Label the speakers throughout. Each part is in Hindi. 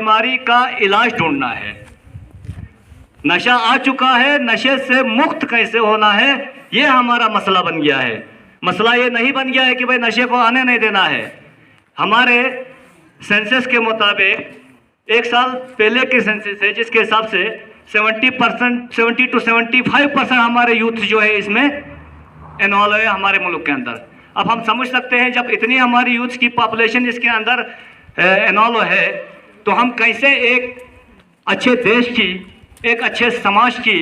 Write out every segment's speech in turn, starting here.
Speaker 1: बीमारी का इलाज ढूंढना है। नशा आ चुका है, नशे से मुक्त कैसे होना है, ये हमारा मसला बन गया है। मसला ये नहीं बन गया है कि भाई नशे को आने नहीं देना है। हमारे सेंसस के मुताबिक एक साल पहले के सेंसस है जिसके हिसाब से 70 to 75% हमारे यूथ जो है इसमें इन्वॉल्व है हमारे मुल्क के अंदर। अब हम समझ सकते हैं जब इतनी हमारी यूथ की पॉपुलेशन इसके अंदर इन्वॉल्व है तो हम कैसे एक अच्छे देश की, एक अच्छे समाज की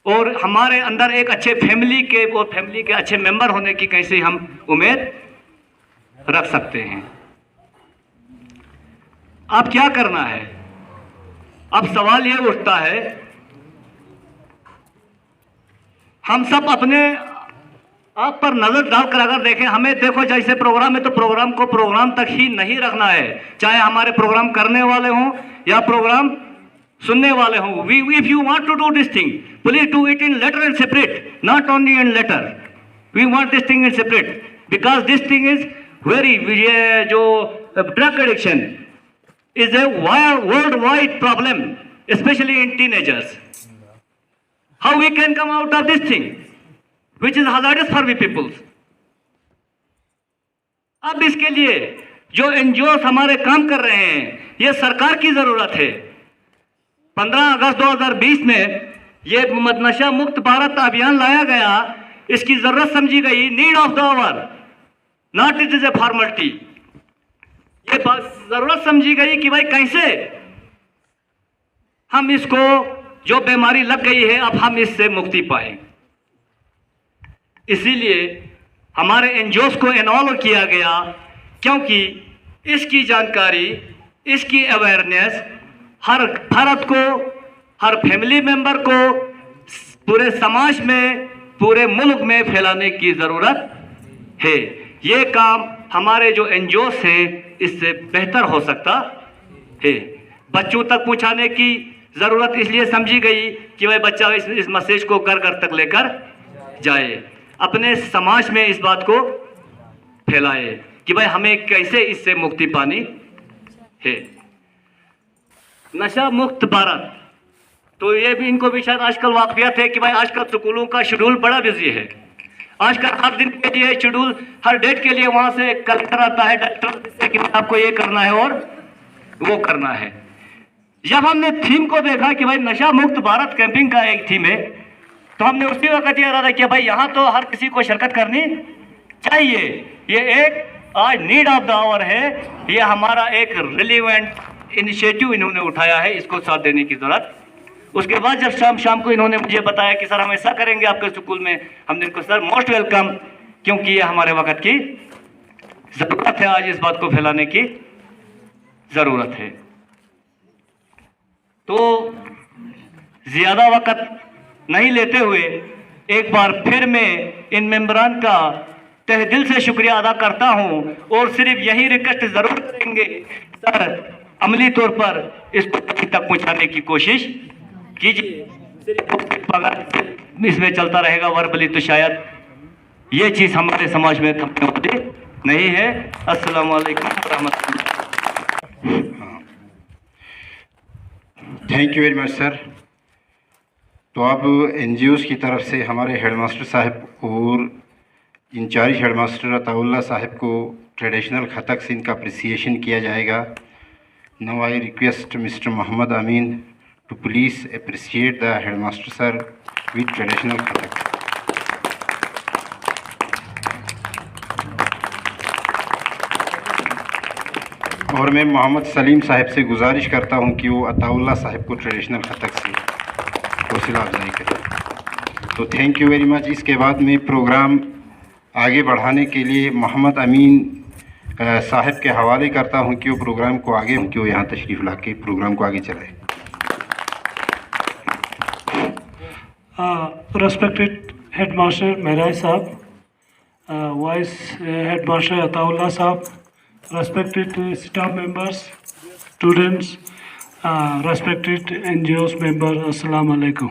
Speaker 1: और हमारे अंदर एक अच्छे फैमिली के अच्छे मेंबर होने की कैसे हम उम्मीद रख सकते हैं। अब क्या करना है? अब सवाल ये उठता है, हम सब अपने आप पर नजर डालकर अगर देखें, हमें देखो जैसे प्रोग्राम है तो प्रोग्राम को प्रोग्राम तक ही नहीं रखना है, चाहे हमारे प्रोग्राम करने वाले हों या प्रोग्राम सुनने वाले हों। If you want to do this thing, please do it in letter and separate, not only in letter. We want this thing in separate because this thing is very जो drug addiction is a worldwide problem, especially in teenagers. How we can come out of this thing, which is hazardous for we people? अब इसके लिए जो NGOs हमारे काम कर रहे हैं, ये सरकार की जरूरत है। 15 अगस्त 2020 में ये नशा मुक्त भारत अभियान लाया गया, इसकी जरूरत समझी गई, need of the hour, not it is a formality. ये जरूरत समझी गई कि भाई कैसे हम इसको, जो बीमारी लग गई है, अब हम इससे मुक्ति पाए। इसीलिए हमारे एनजीओस को इन्वॉल्व किया गया, क्योंकि इसकी जानकारी, इसकी अवेयरनेस हर फर्द को, हर फैमिली मेंबर को, पूरे समाज में, पूरे मुल्क में फैलाने की ज़रूरत है। ये काम हमारे जो एनजीओस हैं इससे बेहतर हो सकता है। बच्चों तक पहुंचाने की ज़रूरत इसलिए समझी गई कि भाई बच्चा इस मैसेज को घर घर तक लेकर जाए, अपने समाज में इस बात को फैलाए कि भाई हमें कैसे इससे मुक्ति पानी है। नशा मुक्त भारत, तो ये भी इनको भी शायद आजकल वाकफियत है कि भाई आजकल स्कूलों का शेड्यूल बड़ा बिजी है। आजकल हर दिन के लिए शेड्यूल, हर डेट के लिए वहाँ से कलेक्टर आता है, डायरेक्टर कि आपको ये करना है और वो करना है। जब हमने थीम को देखा कि भाई नशा मुक्त भारत कैंपिंग का एक थीम है, तो हमने उसी वक्त ये इरादा किया भाई यहाँ तो हर किसी को शिरकत करनी चाहिए। ये एक आज नीड ऑफ द आवर है, ये हमारा एक रिलीवेंट इनिशिएटिव इन्होंने उठाया है, इसको साथ देने की जरूरत। उसके बाद जब शाम को इन्होंने मुझे बताया कि सर हम ऐसा करेंगे आपके स्कूल में, हमने इनको सर मोस्ट वेलकम, क्योंकि ये हमारे वक्त की ज़रूरत है, आज इस बात को फैलाने की ज़रूरत है। तो ज़्यादा वक्त नहीं लेते हुए एक बार फिर मैं इन मेंबरान का तहे दिल से शुक्रिया अदा करता हूं, और सिर्फ यही रिक्वेस्ट ज़रूर करेंगे सर, अमली तौर पर इसको तक पहुंचाने की कोशिश कीजिए। इसमें चलता रहेगा वर्बली तो शायद ये चीज़ हमारे समाज में थमने वाली नहीं है। अस्सलाम वालेकुम रहमतुल्लाह।
Speaker 2: Thank you very much sir. तो अब एनजीओज़ की तरफ से हमारे हेडमास्टर साहब और इंचार्ज हेडमास्टर अताउल्लाह साहब को ट्रेडिशनल खतक से इनका अप्रिसिएशन किया जाएगा। Now I request mister Mohammad Amin to please appreciate the headmaster sir with traditional khatak. और मैं मोहम्मद सलीम साहब से गुजारिश करता हूं कि वो अताउल्लाह साहब को ट्रेडिशनल खतक से हौसला अफजाई करें। तो थैंक यू वेरी मच। इसके बाद में प्रोग्राम आगे बढ़ाने के लिए मोहम्मद अमीन साहब के हवाले करता हूं कि वो प्रोग्राम को आगे क्यों यहाँ तशरीफ़ ला के प्रोग्राम को आगे चलाए।
Speaker 3: Respected Headmaster Mehraj Sahab, Vice Headmaster Ataullah Sahab, respected staff members, students, respected NGOs members, अस्सलाम वालेकुम।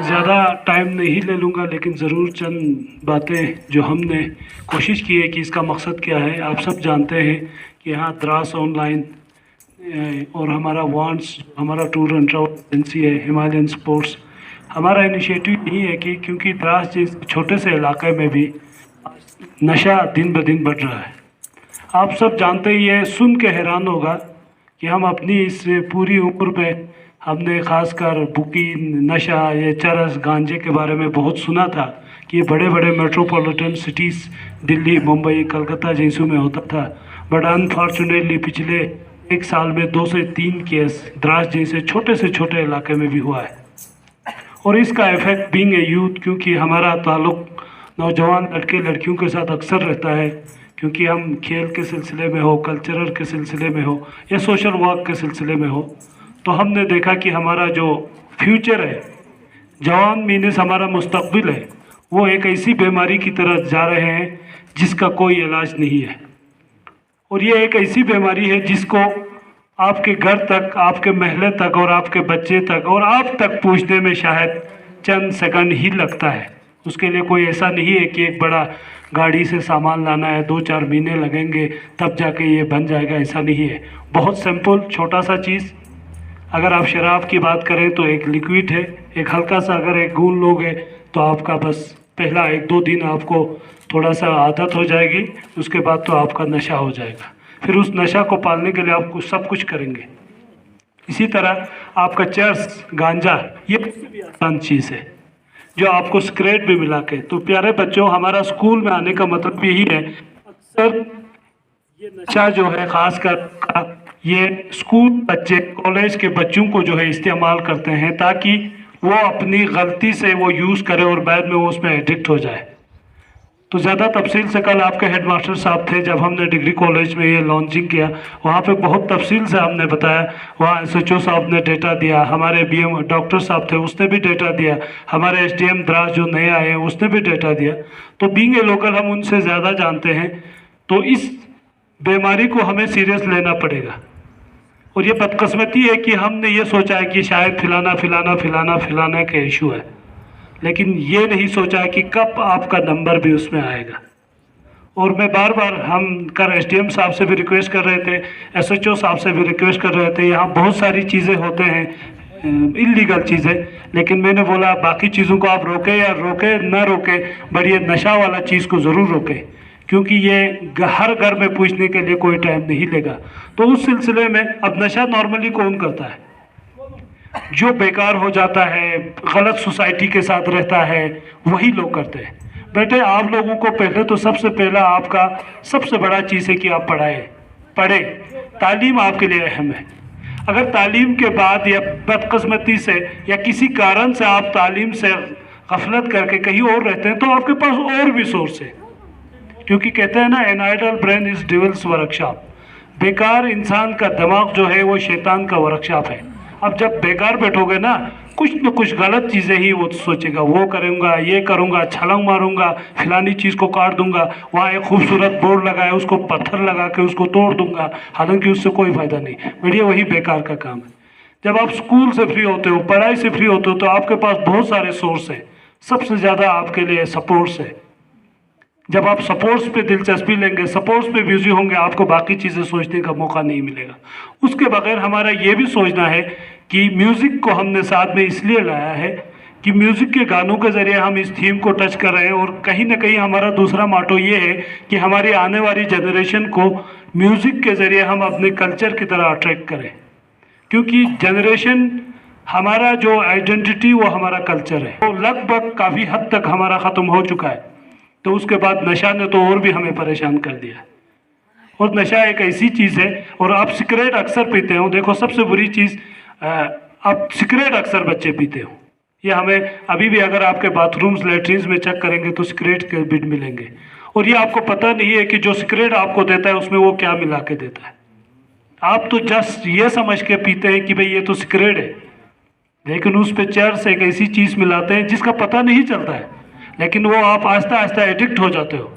Speaker 3: ज़्यादा टाइम नहीं ले लूँगा, लेकिन ज़रूर चंद बातें जो हमने कोशिश की है कि इसका मकसद क्या है। आप सब जानते हैं कि यहाँ द्रास ऑनलाइन और हमारा वांस, हमारा टूर एंड ट्रैवल एजेंसी है हिमालयन स्पोर्ट्स, हमारा इनिशिएटिव यही है कि क्योंकि द्रास जैसे छोटे से इलाके में भी नशा दिन ब दिन बढ़ रहा है। आप सब जानते ही है, सुन के हैरान होगा कि हम अपनी इस पूरी उम्र में हमने खासकर बुकी, नशा, ये चरस, गांजे के बारे में बहुत सुना था कि ये बड़े बड़े मेट्रोपॉलिटन सिटीज़ दिल्ली, मुंबई, कलकत्ता जैसों में होता था। बट अनफॉर्चुनेटली पिछले 1 साल में 2 से 3 केस द्रास जैसे छोटे से छोटे इलाके में भी हुआ है। और इसका इफेक्ट बीइंग ए यूथ, क्योंकि हमारा ताल्लुक़ नौजवान लड़के लड़कियों के साथ अक्सर रहता है, क्योंकि हम खेल के सिलसिले में हो, कल्चरल के सिलसिले में हो या सोशल वर्क के सिलसिले में हो, तो हमने देखा कि हमारा जो फ्यूचर है, जवान मीनस हमारा मुस्तकबिल है, वो एक ऐसी बीमारी की तरफ जा रहे हैं जिसका कोई इलाज नहीं है। और ये एक ऐसी बीमारी है जिसको आपके घर तक, आपके महल्ले तक और आपके बच्चे तक और आप तक पहुँचने में शायद चंद सेकंड ही लगता है। उसके लिए कोई ऐसा नहीं है कि एक बड़ा गाड़ी से सामान लाना है, 2-4 महीने लगेंगे तब जाके ये बन जाएगा, ऐसा नहीं है। बहुत सिंपल छोटा सा चीज़, अगर आप शराब की बात करें तो एक लिक्विड है, एक हल्का सा अगर एक गूंद लोगे तो आपका बस पहला 1-2 दिन आपको थोड़ा सा आदत हो जाएगी, उसके बाद तो आपका नशा हो जाएगा। फिर उस नशा को पालने के लिए आप सब कुछ करेंगे। इसी तरह आपका चरस, गांजा, ये भी आसान चीज़ है जो आपको सिगरेट भी मिला के। तो प्यारे बच्चों, हमारा स्कूल में आने का मतलब यही है, अक्सर ये नशा जो है खासकर ये स्कूल बच्चे, कॉलेज के बच्चों को जो है इस्तेमाल करते हैं ताकि वो अपनी गलती से वो यूज़ करे और बाद में वो उसमें एडिक्ट हो जाए। तो ज़्यादा तफसील से कल आपके हेडमास्टर साहब थे जब हमने डिग्री कॉलेज में ये लॉन्चिंग किया, वहाँ पे बहुत तफसील से हमने बताया। वहाँ SHO साहब ने डेटा दिया, हमारे BM डॉक्टर साहब थे उसने भी डेटा दिया, हमारे SDM द्रास जो नए आए हैं उसने भी डेटा दिया। तो बीइंग ए लोकल हम उनसे ज़्यादा जानते हैं, तो इस बीमारी को हमें सीरियस लेना पड़ेगा। और ये बदकिस्मती है कि हमने ये सोचा है कि शायद फिलाना का इशू है, लेकिन ये नहीं सोचा है कि कब आपका नंबर भी उसमें आएगा। और मैं बार बार हम कर SDM साहब से भी रिक्वेस्ट कर रहे थे, SHO साहब से भी रिक्वेस्ट कर रहे थे, यहाँ बहुत सारी चीज़ें होते हैं इलीगल चीज़ें, लेकिन मैंने बोला बाकी चीज़ों को आप रोके या रोके ना रोके, बट ये नशा वाला चीज़ को ज़रूर रोके, क्योंकि ये हर घर में पूछने के लिए कोई टाइम नहीं लेगा। तो उस सिलसिले में अब नशा नॉर्मली कौन करता है? जो बेकार हो जाता है, गलत सोसाइटी के साथ रहता है, वही लोग करते हैं। बेटे, आप लोगों को पहले तो सबसे पहला आपका सबसे बड़ा चीज़ है कि आप पढ़े। तालीम आपके लिए अहम है। अगर तालीम के बाद या बदकिस्मती से या किसी कारण से आप तालीम से गफलत करके कहीं और रहते हैं, तो आपके पास और भी सोर्स है, क्योंकि कहते हैं ना, an idle brain is devil's workshop. बेकार इंसान का दिमाग जो है वो शैतान का वर्कशॉप है। अब जब बेकार बैठोगे ना, कुछ न कुछ गलत चीज़ें ही वो सोचेगा, वो करूँगा, ये करूँगा, छलांग मारूंगा, फिलानी चीज़ को काट दूंगा, वहाँ एक खूबसूरत बोर्ड लगा है उसको पत्थर लगा के उसको तोड़ दूंगा, हालांकि उससे कोई फ़ायदा नहीं। बढ़िया, वही बेकार का काम है। जब आप स्कूल से फ्री होते हो, पढ़ाई से फ्री होते हो, तो आपके पास बहुत सारे सोर्स हैं। सबसे ज़्यादा आपके लिए सपोर्ट्स है। जब आप सपोर्ट्स पे दिलचस्पी लेंगे, सपोर्ट्स पे बिजी होंगे, आपको बाकी चीज़ें सोचने का मौका नहीं मिलेगा। उसके बगैर हमारा ये भी सोचना है कि म्यूज़िक को हमने साथ में इसलिए लाया है कि म्यूज़िक के गानों के ज़रिए हम इस थीम को टच कर रहे हैं, और कहीं ना कहीं हमारा दूसरा मोटो ये है कि हमारी आने वाली जनरेशन को म्यूज़िक के ज़रिए हम अपने कल्चर की तरह अट्रैक्ट करें, क्योंकि जनरेशन हमारा जो आइडेंटिटी वो हमारा कल्चर है, वो लगभग काफ़ी हद तक हमारा ख़त्म हो चुका है। तो उसके बाद नशा ने तो और भी हमें परेशान कर दिया। और नशा एक ऐसी चीज़ है, और आप सिगरेट अक्सर पीते हो, देखो सबसे बुरी चीज़, आप सिगरेट अक्सर बच्चे पीते हो। ये हमें अभी भी अगर आपके बाथरूम्स, लेट्रिन्स में चेक करेंगे तो सिगरेट के बिट मिलेंगे, और ये आपको पता नहीं है कि जो सिगरेट आपको देता है उसमें वो क्या मिला के देता है। आप तो जस्ट ये समझ के पीते हैं कि भाई ये तो सिगरेट है, लेकिन उस पर चरस एक ऐसी चीज़ मिलाते हैं जिसका पता नहीं चलता है, लेकिन वो आप आहिस्ता आहिस्ता एडिक्ट हो जाते हो।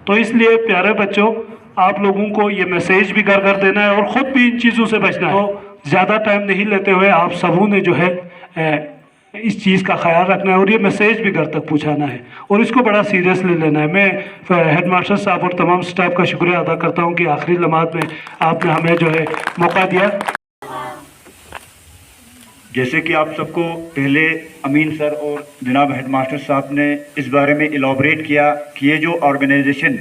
Speaker 3: तो इसलिए प्यारे बच्चों, आप लोगों को ये मैसेज भी घर घर देना है और ख़ुद भी इन चीज़ों से बचना है। तो ज़्यादा टाइम नहीं लेते हुए आप सबों ने जो है इस चीज़ का ख्याल रखना है और ये मैसेज भी घर तक पहुंचाना है और इसको बड़ा सीरियसली लेना है। मैं हेड मास्टर साहब और तमाम स्टाफ का शुक्रिया अदा करता हूं कि आखिरी लम्हात में आपने हमें जो है मौका दिया।
Speaker 4: जैसे कि आप सबको पहले अमीन सर और जनाब हेड मास्टर साहब ने इस बारे में इलाबरेट किया कि ये जो organisation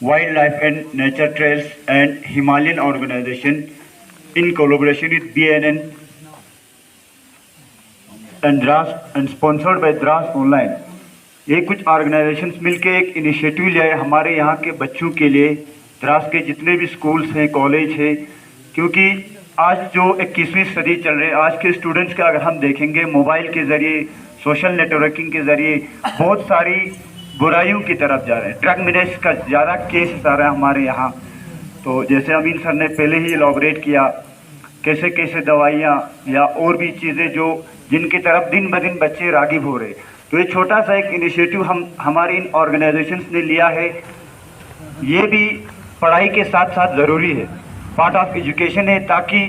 Speaker 4: wild life and nature trails and Himalayan organisation in collaboration with BNN and Dras and sponsored by Dras online, ये कुछ ऑर्गेनाइजेशंस मिलके एक इनिशिएटिव लिया है हमारे यहाँ के बच्चों के लिए, द्रास के जितने भी स्कूल्स हैं, कॉलेज हैं, क्योंकि आज जो 21वीं सदी चल रही है, आज के स्टूडेंट्स का अगर हम देखेंगे मोबाइल के ज़रिए, सोशल नेटवर्किंग के ज़रिए बहुत सारी बुराइयों की तरफ जा रहे हैं। ड्रग मिनेस का ज़्यादा केस आ रहा है हमारे यहाँ। तो जैसे अमीन सर ने पहले ही इलाबरेट किया कैसे कैसे दवाइयाँ या और भी चीज़ें जो जिनकी तरफ दिन ब दिन बच्चे राग़िब हो रहे, तो ये छोटा सा एक इनिशिएटिव हमारी इन ऑर्गेनाइजेशंस ने लिया है। ये भी पढ़ाई के साथ साथ ज़रूरी है, पार्ट ऑफ एजुकेशन है, ताकि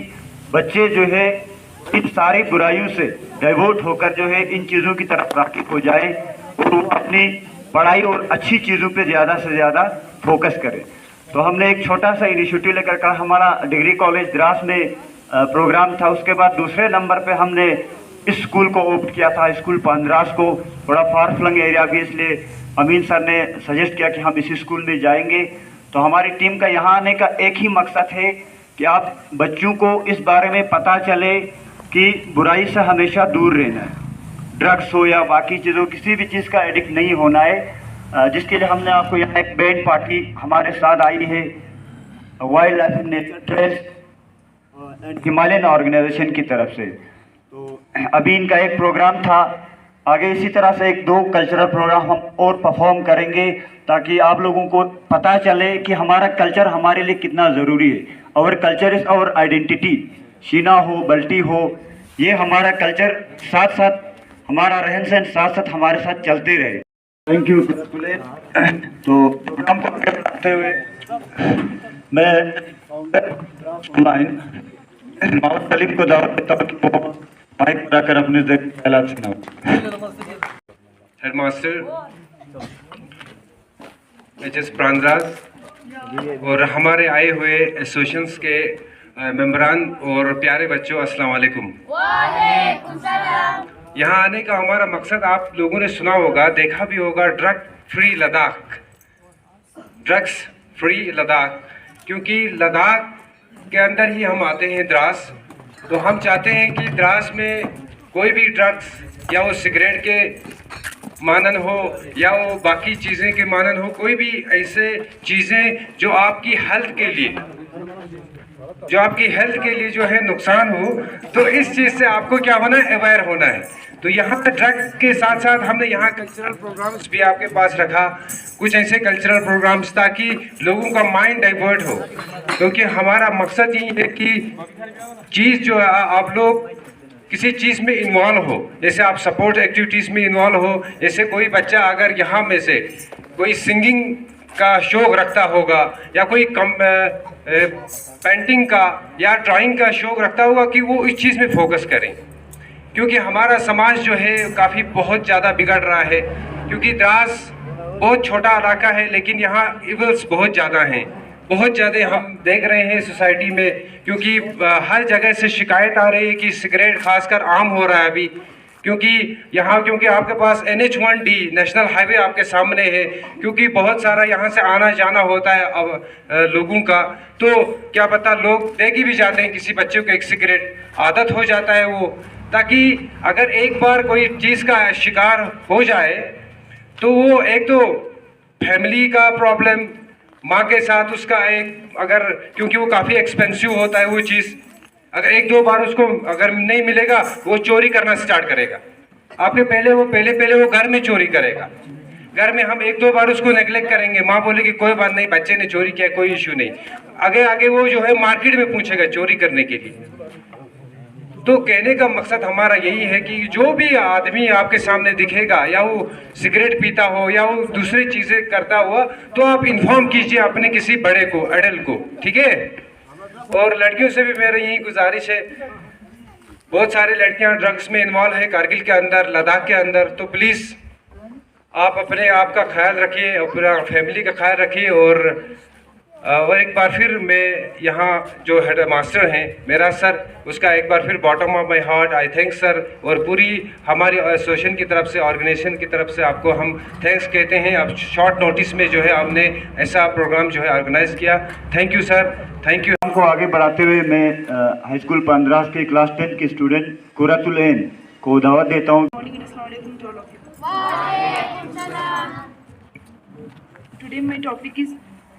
Speaker 4: बच्चे जो है इन सारी बुराइयों से डाइवर्ट होकर जो है इन चीज़ों की तरफ राग़िब हो जाए और वो अपनी पढ़ाई और अच्छी चीज़ों पे ज़्यादा से ज़्यादा फोकस करें। तो हमने एक छोटा सा इनिशिएटिव लेकर कर हमारा डिग्री कॉलेज द्रास में प्रोग्राम था। उसके बाद दूसरे नंबर पे हमने इस स्कूल को ओप्ट किया था, स्कूल पांद्रास को, थोड़ा फार फ्लंग एरिया भी, इसलिए अमीन सर ने सजेस्ट किया कि हम इसी स्कूल में जाएंगे। तो हमारी टीम का यहाँ आने का एक ही मकसद है कि आप बच्चों को इस बारे में पता चले कि बुराई से हमेशा दूर रहना है, ड्रग्स हो या बाकी चीज़ों, किसी भी चीज़ का एडिक्ट नहीं होना है। जिसके लिए हमने आपको यहाँ एक बैंड पार्टी हमारे साथ आई है wild life and nature trails and Himalayan organisation की तरफ से। तो अभी इनका एक प्रोग्राम था, आगे इसी तरह से एक दो कल्चरल प्रोग्राम हम और परफॉर्म करेंगे ताकि आप लोगों को पता चले कि हमारा कल्चर हमारे लिए कितना ज़रूरी है। और culture is our identity, Shina हो, बल्टी हो, ये हमारा कल्चर साथ साथ हमारा रहन सहन साथ साथ हमारे साथ चलते रहे। Thank you. तो प्रोग्राम को करते हुए मैं ऑनलाइन मोहम्मद सलीम को दावत देता हूँ कि वो माइक बनाकर अपने ख्यालात सुनाओ।
Speaker 5: हेडमास्टर एचएस प्रांद्रास और हमारे आए हुए एसोसिएशंस के मेंबरान और प्यारे बच्चों, अस्सलाम वालेकुम। यहाँ आने का हमारा मकसद आप लोगों ने सुना होगा, देखा भी होगा, drug free Ladakh, drugs free Ladakh, क्योंकि लद्दाख के अंदर ही हम आते हैं द्रास। तो हम चाहते हैं कि द्रास में कोई भी ड्रग्स या वो सिगरेट के मानन हो या वो बाकी चीज़ें के मानन हो, कोई भी ऐसे चीज़ें जो आपकी हेल्थ के लिए जो है नुकसान हो, तो इस चीज़ से आपको क्या होना है, अवेयर होना है। तो यहाँ पर ड्रग्स के साथ साथ हमने यहाँ कल्चरल प्रोग्राम्स भी आपके पास रखा, कुछ ऐसे कल्चरल प्रोग्राम्स ताकि लोगों का माइंड डाइवर्ट हो, क्योंकि हमारा मकसद यही है कि चीज़ जो है आप लोग किसी चीज़ में इन्वॉल्व हो, जैसे आप सपोर्ट एक्टिविटीज़ में इन्वॉल्व हो। जैसे कोई बच्चा अगर यहाँ में से कोई सिंगिंग का शौक़ रखता होगा या कोई पेंटिंग का या ड्राइंग का शौक़ रखता होगा, कि वो इस चीज़ में फोकस करें, क्योंकि हमारा समाज जो है काफ़ी बहुत ज़्यादा बिगड़ रहा है। क्योंकि द्रास बहुत छोटा इलाका है, लेकिन यहाँ इवल्स बहुत ज़्यादा हैं, बहुत ज़्यादा हम देख रहे हैं सोसाइटी में, क्योंकि हर जगह से शिकायत आ रही है कि सिगरेट खासकर आम हो रहा है अभी। क्योंकि आपके पास NH1D नेशनल हाईवे आपके सामने है, क्योंकि बहुत सारा यहाँ से आना जाना होता है अब लोगों का, तो क्या पता लोग देख भी जाते हैं, किसी बच्चे को एक सिगरेट आदत हो जाता है वो, ताकि अगर एक बार कोई चीज़ का शिकार हो जाए तो वो एक तो फैमिली का प्रॉब्लम, माँ के साथ उसका एक अगर, क्योंकि वो काफ़ी एक्सपेंसिव होता है वो चीज़, अगर एक दो बार उसको अगर नहीं मिलेगा वो चोरी करना स्टार्ट करेगा। पहले वो घर में चोरी करेगा, घर में हम एक दो बार उसको नेग्लेक्ट करेंगे, माँ बोलेगी कोई बात नहीं, बच्चे ने चोरी किया, कोई इशू नहीं, आगे वो जो है मार्केट में पूछेगा चोरी करने के लिए। तो कहने का मकसद हमारा यही है कि जो भी आदमी आपके सामने दिखेगा, या वो सिगरेट पीता हो या वो दूसरी चीज़ें करता हुआ, तो आप इन्फॉर्म कीजिए अपने किसी बड़े को, एडल्ट को, ठीक है। और लड़कियों से भी मेरी यही गुजारिश है बहुत सारी लड़कियां ड्रग्स में इन्वॉल्व है कारगिल के अंदर, लद्दाख के अंदर। तो प्लीज़ आप अपने आप का ख्याल रखिए, अपना फैमिली का ख्याल रखिए। और एक बार फिर मैं यहाँ जो हेड मास्टर हैं मेरा सर, उसका एक बार फिर bottom of my heart I thank sir. और पूरी हमारी एसोसिएशन की तरफ से, ऑर्गेनाइजेशन की तरफ से आपको हम थैंक्स कहते हैं। अब शॉर्ट नोटिस में जो है आपने ऐसा प्रोग्राम जो है ऑर्गेनाइज किया। Thank you sir, thank you.
Speaker 4: को आगे बढ़ाते हुए मैं हाई स्कूल पंद्रास के क्लास 10 के स्टूडेंट कुरातुल ऐन को दावत देता हूँ।
Speaker 6: Today my topic is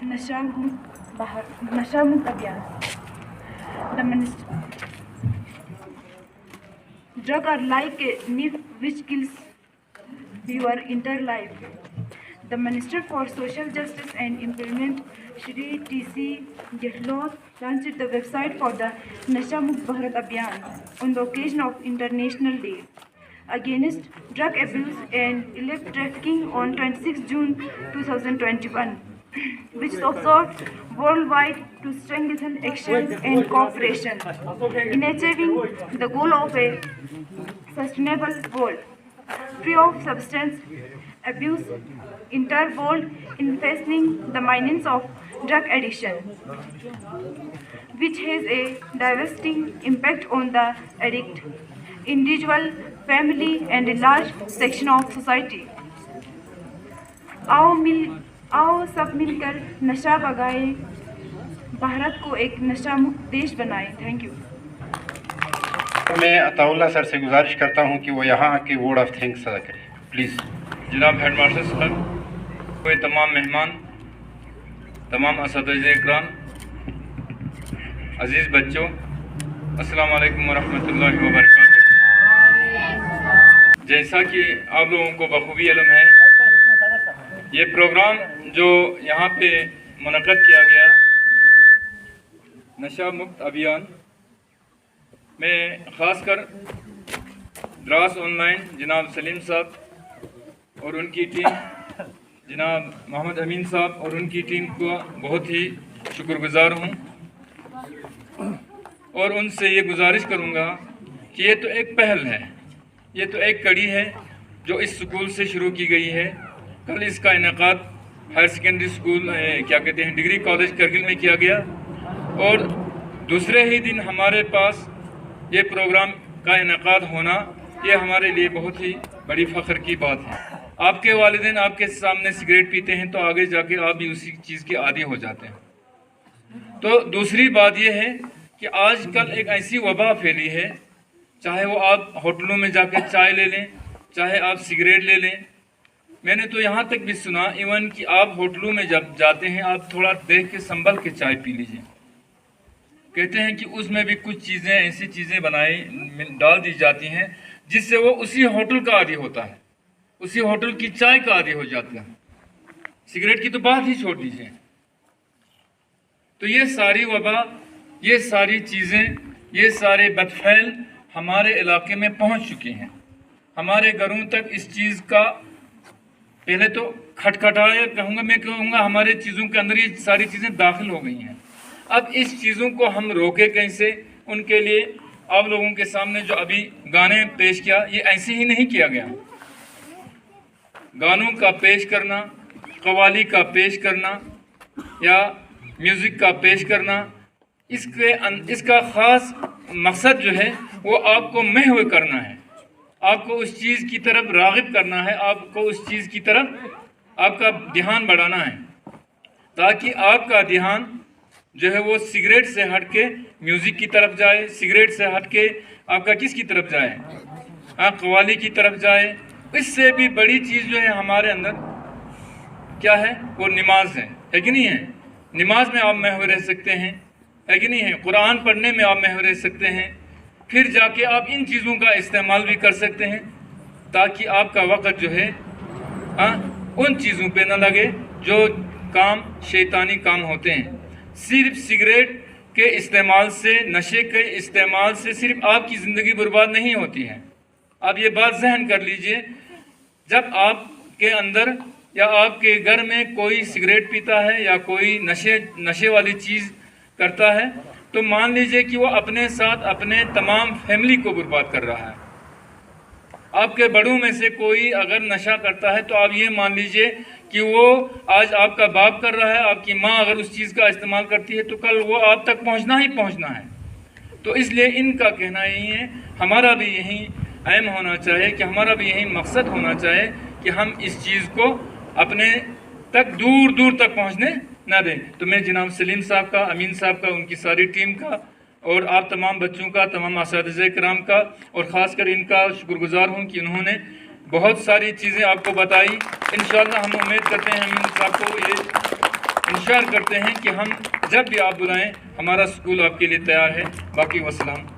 Speaker 6: Nasha Mukt Abhiyan. Drugs are like a knife which kills your entire life. The Minister for Social Justice and Employment, Shri T.C. Gehlot, launched the website for the Nasha Mukt Bharat Abhiyan on the occasion of International Day against drug abuse and illegal trafficking on 26 June 2021, which is observed worldwide to strengthen action and cooperation in achieving the goal of a sustainable world free of substance abuse, entire world in facing the menace of drug addiction, which has a devastating impact on the addict, individual, family and a large section of society. आओ सब मिलकर नशा भगाए, भारत को एक नशा मुक्त देश बनाए। Thank you.
Speaker 2: मैं अताउल्ला सर से गुजारिश करता हूं कि वो यहाँ आके वर्ड ऑफ थैंक्स अदा करें, प्लीज़।
Speaker 7: जनाब हेडमास्टर साहब, कोई तमाम मेहमान, तमाम असतिज़े इकराम, अज़ीज़ बच्चों, अस्सलाम वालेकुम वरहमतुल्लाहि वबरकातुहू। जैसा कि आप लोगों को बखूबी इल्म है, ये प्रोग्राम जो यहाँ पे मुनक़्क़द किया गया नशा मुक्त अभियान में, ख़ासकर द्रास ऑनलाइन जनाब सलीम साहब और उनकी टीम, जनाब मोहम्मद अमीन साहब और उनकी टीम को बहुत ही शुक्रगुज़ार हूँ। और उनसे ये गुजारिश करूँगा कि ये तो एक पहल है, ये तो एक कड़ी है जो इस स्कूल से शुरू की गई है। कल इसका इनेकाद हायर सेकेंडरी स्कूल क्या कहते हैं डिग्री कॉलेज करगिल में किया गया, और दूसरे ही दिन हमारे पास ये प्रोग्राम का इनेकाद होना, ये हमारे लिए बहुत ही बड़ी फ़ख्र की बात है। आपके वालिदैन आपके सामने सिगरेट पीते हैं तो आगे जाके आप भी उसी चीज़ के आदी हो जाते हैं। तो दूसरी बात ये है कि आजकल एक ऐसी वबा फैली है, चाहे वो आप होटलों में जाकर चाय ले लें, चाहे आप सिगरेट ले लें। मैंने तो यहाँ तक भी सुना इवन कि आप होटलों में जब जाते हैं आप थोड़ा देख के संभल के चाय पी लीजिए। कहते हैं कि उसमें भी कुछ चीज़ें, ऐसी चीज़ें डाल दी जाती हैं जिससे वो उसी होटल का आदी होता है, उसी होटल की चाय का आदी हो जाता है। सिगरेट की तो बात ही छोड़ दीजिए। तो ये सारी वबा, ये सारी चीज़ें, ये सारे बदफैल हमारे इलाके में पहुंच चुके हैं। हमारे घरों तक इस चीज़ का पहले तो खटखटाया कहूँगा, मैं कहूँगा हमारे चीज़ों के अंदर ये सारी चीज़ें दाखिल हो गई हैं। अब इस चीज़ों को हम रोके कैसे? उनके लिए आप लोगों के सामने जो अभी गाने पेश किया, ये ऐसे ही नहीं किया गया। गानों का पेश करना, कव्वाली का पेश करना या म्यूज़िक का पेश करना, इसका ख़ास मकसद जो है वो आपको महव करना है, आपको उस चीज़ की तरफ राग़िब करना है, आपको उस चीज़ की तरफ आपका ध्यान बढ़ाना है, ताकि आपका ध्यान जो है वो सिगरेट से हट के म्यूज़िक की तरफ जाए, सिगरेट से हट के आपका किसकी तरफ जाए, कव्वाली की तरफ जाए। इससे भी बड़ी चीज़ जो है हमारे अंदर क्या है, वो नमाज है कि नहीं है? नमाज में आप महव रह सकते हैं, है कि नहीं है? कुरान पढ़ने में आप महव रह सकते हैं। फिर जाके आप इन चीज़ों का इस्तेमाल भी कर सकते हैं ताकि आपका वक़्त जो है उन चीज़ों पे ना लगे जो काम शैतानी काम होते हैं। सिर्फ सिगरेट के इस्तेमाल से, नशे के इस्तेमाल से सिर्फ आपकी ज़िंदगी बर्बाद नहीं होती है। आप ये बात जहन कर लीजिए, जब आपके अंदर या आपके घर में कोई सिगरेट पीता है या कोई नशे वाली चीज़ करता है तो मान लीजिए कि वो अपने साथ अपने तमाम फैमिली को बर्बाद कर रहा है। आपके बड़ों में से कोई अगर नशा करता है तो आप ये मान लीजिए कि वो आज आपका बाप कर रहा है, आपकी माँ अगर उस चीज़ का इस्तेमाल करती है तो कल वो आप तक पहुँचना ही पहुँचना है। तो इसलिए इनका कहना यही है, हमारा भी यही एम होना चाहिए कि हमारा भी यही मकसद होना चाहिए कि हम इस चीज़ को अपने तक दूर दूर तक पहुँचने ना दें। तो मैं जनाब सलीम साहब का, अमीन साहब का, उनकी सारी टीम का और आप तमाम बच्चों का, तमाम असातिज़े कराम का और ख़ासकर इनका शुक्रगुज़ार हूँ कि उन्होंने बहुत सारी चीज़ें आपको बताई। इंशाअल्लाह हम उम्मीद करते हैं, अमीन साहब को ये इंश्योर करते हैं कि हम जब भी आप बुलाएं हमारा स्कूल आपके लिए तैयार है। बाकी वस्सलाम।